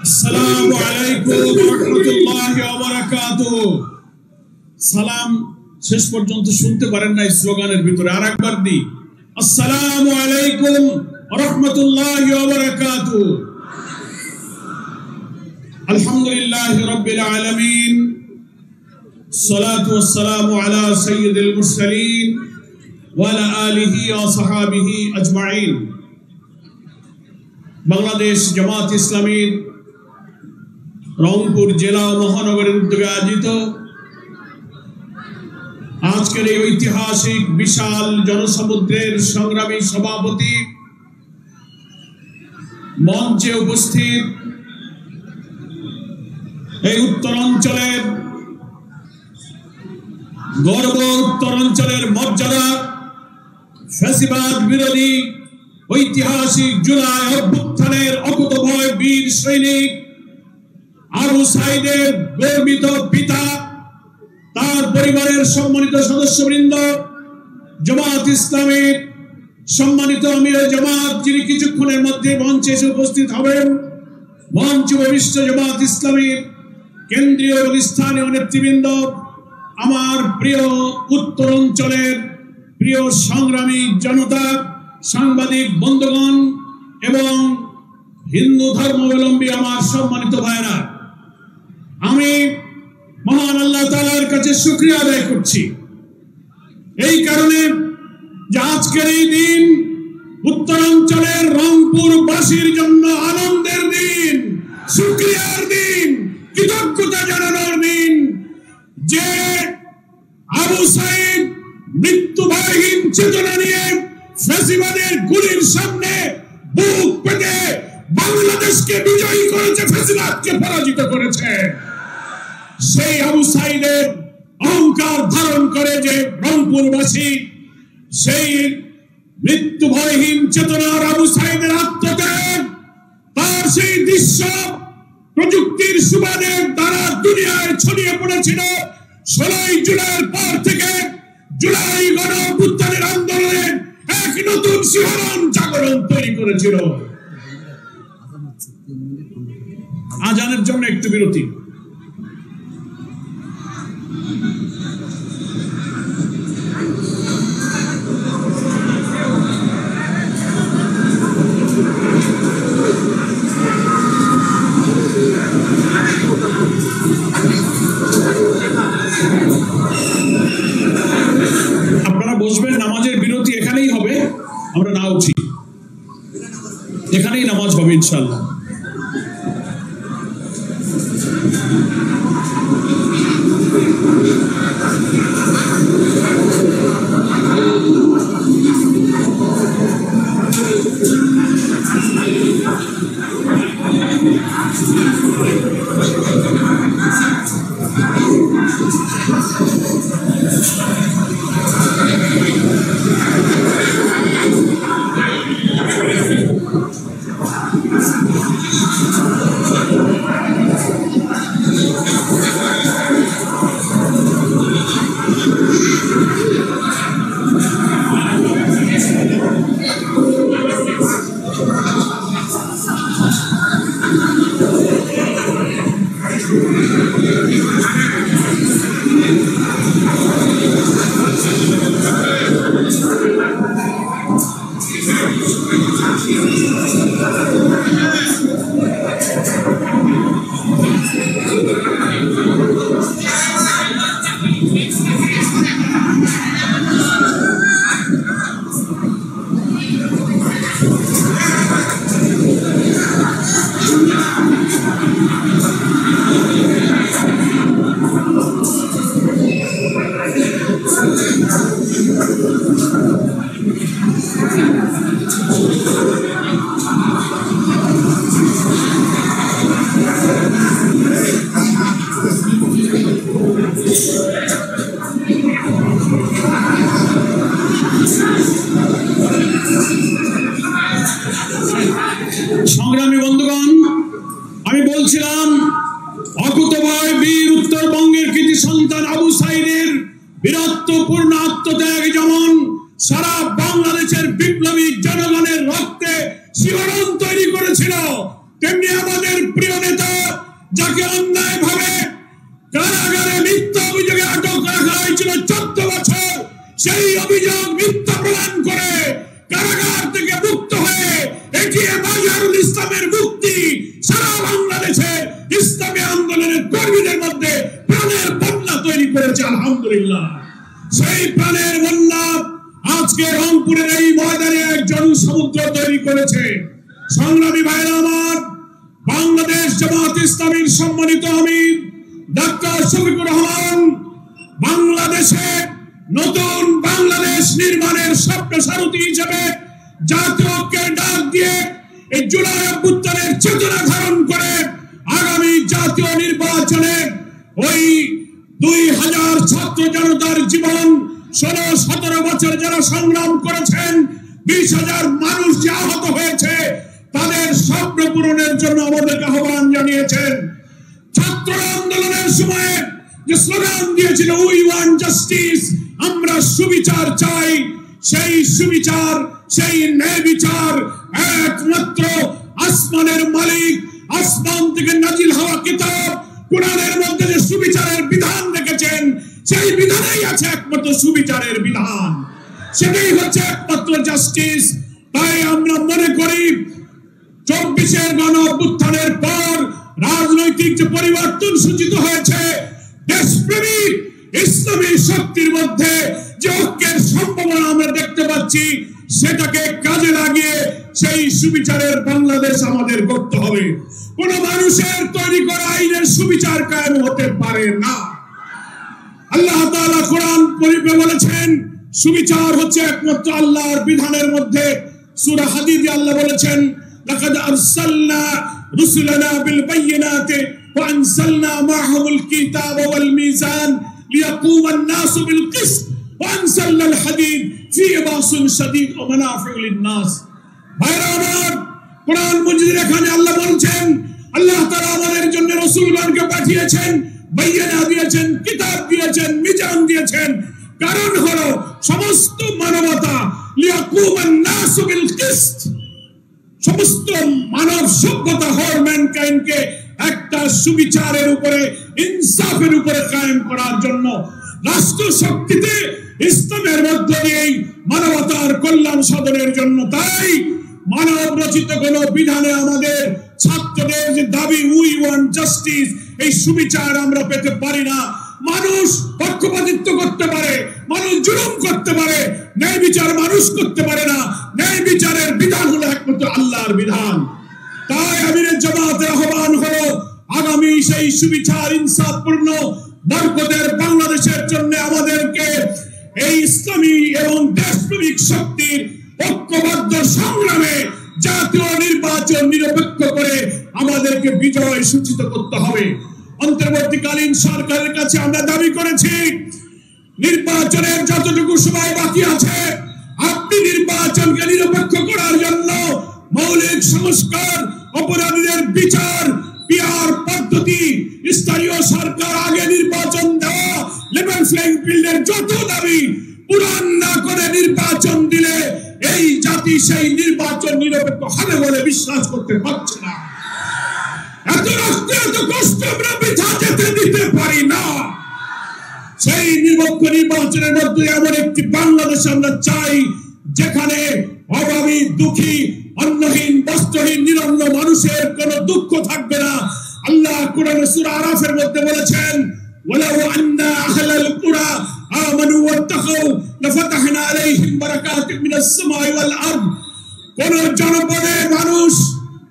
আসসালামু আলাইকুম ওয়া রাহমাতুল্লাহি ওয়া বারাকাতুহু। সালাম শেষ পর্যন্ত শুনতে পারেন না স্লোগানের ভিতরে, আরেকবার দি, আসসালামু আলাইকুম ওয়া রাহমাতুল্লাহি ওয়া বারাকাতুহু। আলহামদুলিল্লাহি রাব্বিল আলামিন, সালাতু ওয়াস সালামু আলা সাইয়্যিদিল মুরসালিন ওয়া আলা আলিহি ওয়া সাহাবিহি আজমাইন। বাংলাদেশ জামাত ইসলামীর রংপুর জেলা ও মহানগরের উদ্যোগে আয়োজিত আজকের এই ঐতিহাসিক বিশাল জনসমুদ্রের সংগ্রামী সভাপতি, মঞ্চে উপস্থিত এই উত্তরাঞ্চলের গর্ব, উত্তরাঞ্চলের মর্যাদা, ফ্যাসিবাদ বিরোধী ঐতিহাসিক জুলাই অভ্যুত্থানের অকুতোভয় বীর সৈনিক আবু সাঈদের গর্বিত পিতা, তার পরিবারের সম্মানিত সদস্যবৃন্দ, জামাত ইসলামীর সম্মানিত আমিরে জামাত যিনি কিছুক্ষণের মধ্যে মঞ্চে এসে উপস্থিত হবেন, মঞ্চ উপবিষ্ট জামাত ইসলামীর কেন্দ্রীয় এবং স্থানীয় নেতৃবৃন্দ, আমার প্রিয় উত্তরাঞ্চলের প্রিয় সংগ্রামী জনতা, সাংবাদিক বন্ধুগণ এবং হিন্দু ধর্মাবলম্বী আমার সম্মানিত ভাইরা, আমি মহান আল্লাহ তাআলার কাছে শুকরিয়া আদায় করছি এই কারণে যে আজকের এই দিন উত্তরাঞ্চলের রংপুরবাসীর জন্য আনন্দের দিন, শুকরিয়ার দিন, কৃতজ্ঞতা জানানোর দিন যে আবু সাঈদ মৃত্যুভয়হীন চেতনা নিয়ে ফ্যাসিবাদের গুলির সামনে বুক পেতে বাংলাদেশকে বিজয়ী করেছে, ফ্যাসিবাদকে পরাজিত করেছে। সেই আবু সাঈদের অহংকার ধারণ করে যে রংপুরবাসী, সেই মৃত্যুভয়হীন চেতনার আবু সাঈদের আত্মত্যাগ, তার সেই দৃশ্য প্রযুক্তির সুবাদে তারা দুনিয়ায় ছড়িয়ে পড়েছিল। 16 জুলাইয়ের পর থেকে জুলাই গণ অভ্যুত্থানের আন্দোলনের এক নতুন শিহরণ জাগরণ তৈরি করেছিল। আজানের জন্য একটু বিরতি। আপনারা বসবেন, নামাজের বিরতি এখানেই হবে, আমরা না উঠি, এখানেই নামাজ হবে ইনশাআল্লাহ। সংগ্রামী বন্ধুগণ, আমি বলছিলাম অকুতোভয় বীর উত্তরবঙ্গের কৃতি সন্তান আবু সাঈদের বীরত্বপূর্ণ আত্মত্যাগ যেমন সারা বাংলাদেশের বিপ্লবী জনগণের রক্তে শিহরণ তৈরি করেছিল, তেমনি আমাদের প্রিয় নেতা যাকে অন্যায়ভাবে কারাগারে মিথ্যা অভিযোগে আটক রাখা হয়েছিল 14 বছর, সেই অভিযোগ মিথ্যা প্রমাণ করে কারাগার থেকে মুক্ত হয়ে এগিয়ে বাজারুল ইসলামের মুক্তি সারা বাংলাদেশে ইসলামী আন্দোলনের কর্মীদের মধ্যে প্রাণের বন্যা তৈরি করেছে। আলহামদুলিল্লাহ, সেই প্রাণের বন্যা আজকে রংপুরের এই ময়দানে এক জনসমুদ্র তৈরি করেছে। সংগ্রামী ভাইরা আমার, বাংলাদেশ জামাত ইসলামীর সম্মানিত আমির ডাক্তার শফিকুর রহমান বাংলাদেশে নতুন বাংলাদেশ নির্মাণের স্বপ্ন সারথি হিসেবে জাতীয় ঐক্যের ডাক দিয়ে এই জুলাই অভ্যুত্থানের চেতনা ধারণ করে আগামী জাতীয় নির্বাচনে ওই 2000 ছাত্র জনতার জীবন 16-17 বছর যারা সংগ্রাম করেছেন, 20,000 মানুষ যে আহত হয়েছে, তাদের স্বপ্ন পূরণের জন্য আমাদেরকে আহ্বান জানিয়েছেন। ছাত্র আন্দোলনের সময় যে স্লোগান দিয়েছিল উই ওয়ান্ট জাস্টিস, আমরা সুবিচার চাই, সেই সুবিচার, সেই ন্যায় বিচার একমাত্র আসমানের মালিক, আসমান থেকে নাজিল হওয়া কিতাব কোরআনের মধ্যে যে সুবিচারের বিধান রেখেছেন, সেই বিধানেই আছে একমাত্র সুবিচারের বিধান, সেটাই হচ্ছে একমাত্র জাস্টিস। তাই আমরা মনে করি 24-এর গণ অভ্যুত্থানের পর রাজনৈতিক যে পরিবর্তন সূচিত হয়েছে, দেশপ্রেমিক ইসলামী শক্তির মধ্যে যে ঐক্যের সম্ভাবনা আমরা দেখতে পাচ্ছি, সেটাকে কাজে লাগিয়ে সেই সুবিচারের বাংলাদেশ আমাদের করতে হবে। কোন মানুষের তৈরি করা আইনের সুবিচার কায়েম হতে পারে না। আল্লাহ তাআলা কোরআন শরীফে বলেছেন সুবিচার হচ্ছে একমাত্র আল্লাহর বিধানের মধ্যে। সূরা হাদীদে আল্লাহ বলেছেন লাকাদ আরসালনা রুসুলানা বিল বাইয়িনাতি ওয়া আনসালনা মাআহুমুল কিতাবা ওয়াল মিজান লিয়াকুমান নাসু বিল কিসত ওয়া আনসালনাল হাদীদ ফীহি বাসুন শাদীদ ওয়া মানাফিউ লিন-নাস। ভাইরা আমার, কোরআন মজিদের এখানে আল্লাহ বলছেন আল্লাহ তাআলা আমাদের জন্য রাসূলগণকে পাঠিয়েছেন, বাইয়িনা দিয়েছেন, কিতাব দিয়েছেন, মিজান দিয়েছেন। কারণ হলো সমস্ত মানবতা লিয়াকুমান নাসু বিল কিসত, সমস্ত মানব সভ্যতা হর ম্যানকাইন্ডকে একটা সুবিচারের উপরে, ইনসাফের উপরে কায়েম করার জন্য রাষ্ট্র শক্তিতে ইসলামের মধ্য দিয়েই মানবতার কল্যাণ সাধনের জন্য। তাই মানব রচিত কোন বিধানে আমাদের ছাত্রদের যে দাবি উই ওয়ান্ট জাস্টিস, এই সুবিচার আমরা পেতে পারি না। মানুষ পক্ষপাতিত্ব করতে পারে, মানুষ জুলুম করতে পারে, ন্যায় বিচার মানুষ করতে পারে না। ন্যায় বিচারের বিধান হলো একমাত্র আল্লাহর বিধান। তাই আমিরের জামাতের আহ্বান হলো আগামী সেই সুবিচার ইনসাফপূর্ণ বরকতের বাংলাদেশের জন্য আমাদেরকে এই ইসলামী এবং দেশপ্রেমিক শক্তির ঐক্যবদ্ধ সংগ্রামে জাতীয় নির্বাচন নিরপেক্ষ করে আমাদেরকে বিজয় সূচিত করতে হবে। অন্তর্বর্তীকালীন সরকারের কাছে আমরা দাবি করেছি নির্বাচনের যতটুকু সময় বাকি আছে, আপনি নির্বাচনকে নিরপেক্ষ করার জন্য মৌলিক সংস্কার, অপরাধীদের বিচার, পিআর পদ্ধতি, স্থানীয় সরকার আগে নির্বাচন দেওয়া, লেভেল প্লেইং ফিল্ডের যত দাবি পূরণ না করে নির্বাচন দিলে এই জাতি সেই নির্বাচন নিরপেক্ষ হবে বলে বিশ্বাস করতে পারছে না। এত রক্ত, এত কষ্ট আমরা বৃথা যেতে দিতে পারি না। সেই নিরপেক্ষ নির্বাচনের মধ্যে এমন একটি বাংলাদেশ আমরা চাই যেখানে অভাবী, দুঃখী, অন্নহীন, বস্ত্রহীন, নিরন্ন মানুষের কোনো দুঃখ থাকবে না। আল্লাহ কোরআনে সূরা আরাফের মধ্যে বলেছেন ওয়ালাউ আন্না আহলাল কুরা আমানু ওয়াত্তাকাউ লাফাতাহনা আলাইহিম বারাকাতিম মিনাস সামাই ওয়াল আরদ। কোন জনপদের মানুষ,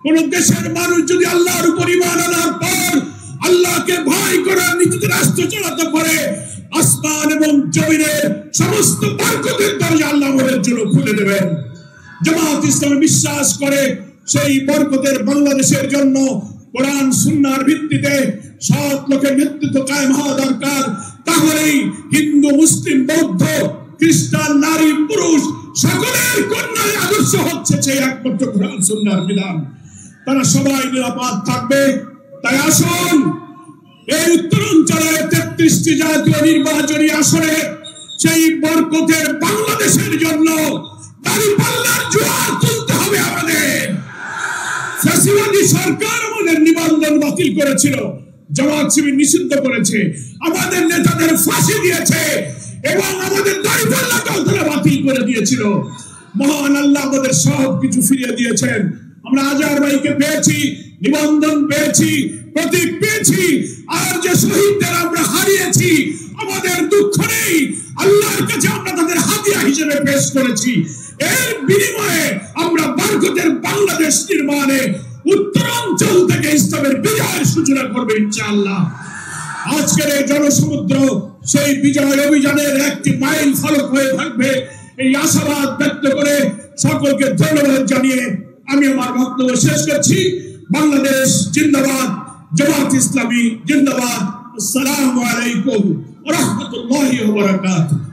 কোন দেশের মানুষ যদি আল্লাহর উপর ঈমান আনার পর আল্লাহকে ভয় করার নীতিতে রাষ্ট্র চালাতে পারে, আসমান এবং জমিনের সমস্ত বরকতের দরজা আল্লাহ আমাদের জন্য খুলে দেবেন। জামাত ইসলাম বিশ্বাস করে সেই বরকতের বাংলাদেশের জন্য কোরআন সুন্নাহর ভিত্তিতে সৎ লোকের নেতৃত্ব কায়েম হওয়া দরকার। তাহলেই হিন্দু, মুসলিম, বৌদ্ধ, খ্রিস্টান, নারী, পুরুষ সকলের কন্যার আদর্শ হচ্ছে সেই একমাত্র কোরআন সুন্নাহর বিধান। তারা সবাই নিরাপদ থাকবে। তাই আসুন এই উত্তরাঞ্চলের 33টি জাতীয় নির্বাচনী আসনে সেই বরকতের বাংলাদেশের জন্য দাঁড়িপাল্লার জোয়ার তুলতে হবে আমাদের। ফ্যাসিবাদী সরকার আমাদের নিবন্ধন বাতিল করেছিল, জামাত শিবির নিষিদ্ধ করেছে, আমাদের নেতাদের ফাঁসি দিয়েছে এবং আমাদের দাড়িপাল্লাটাও তারা বাতিল করে দিয়েছিল। মহান আল্লাহ আমাদের সব কিছু ফিরিয়ে দিয়েছেন। আমরা আজহার ভাইকে পেয়েছি, নিবন্ধন পেয়েছি, প্রতীক পেয়েছি, আর যে শহীদদের আমরা হারিয়েছি আমাদের দুঃখ নেই, আল্লাহর কাছে আমরা তাদের হাদিয়া হিসেবে পেশ করেছি। এর বিনিময়ে আমরা বরকতের বাংলাদেশ নির্মাণে উত্তরাঞ্চল থেকে ইসলামের বিজয়ের সূচনা করবে ইনশাআল্লাহ। আজকের এই জনসমুদ্র সেই বিজয় অভিযানের একটি মাইল ফলক হয়ে থাকবে, এই আশাবাদ ব্যক্ত করে সকলকে ধন্যবাদ জানিয়ে আমি আমার বক্তব্য শেষ করছি। বাংলাদেশ জিন্দাবাদ, জামাত ইসলামী জিন্দাবাদ। আসসালামু আলাইকুম ওয়া রাহমাতুল্লাহি ওয়া বারাকাতুহু।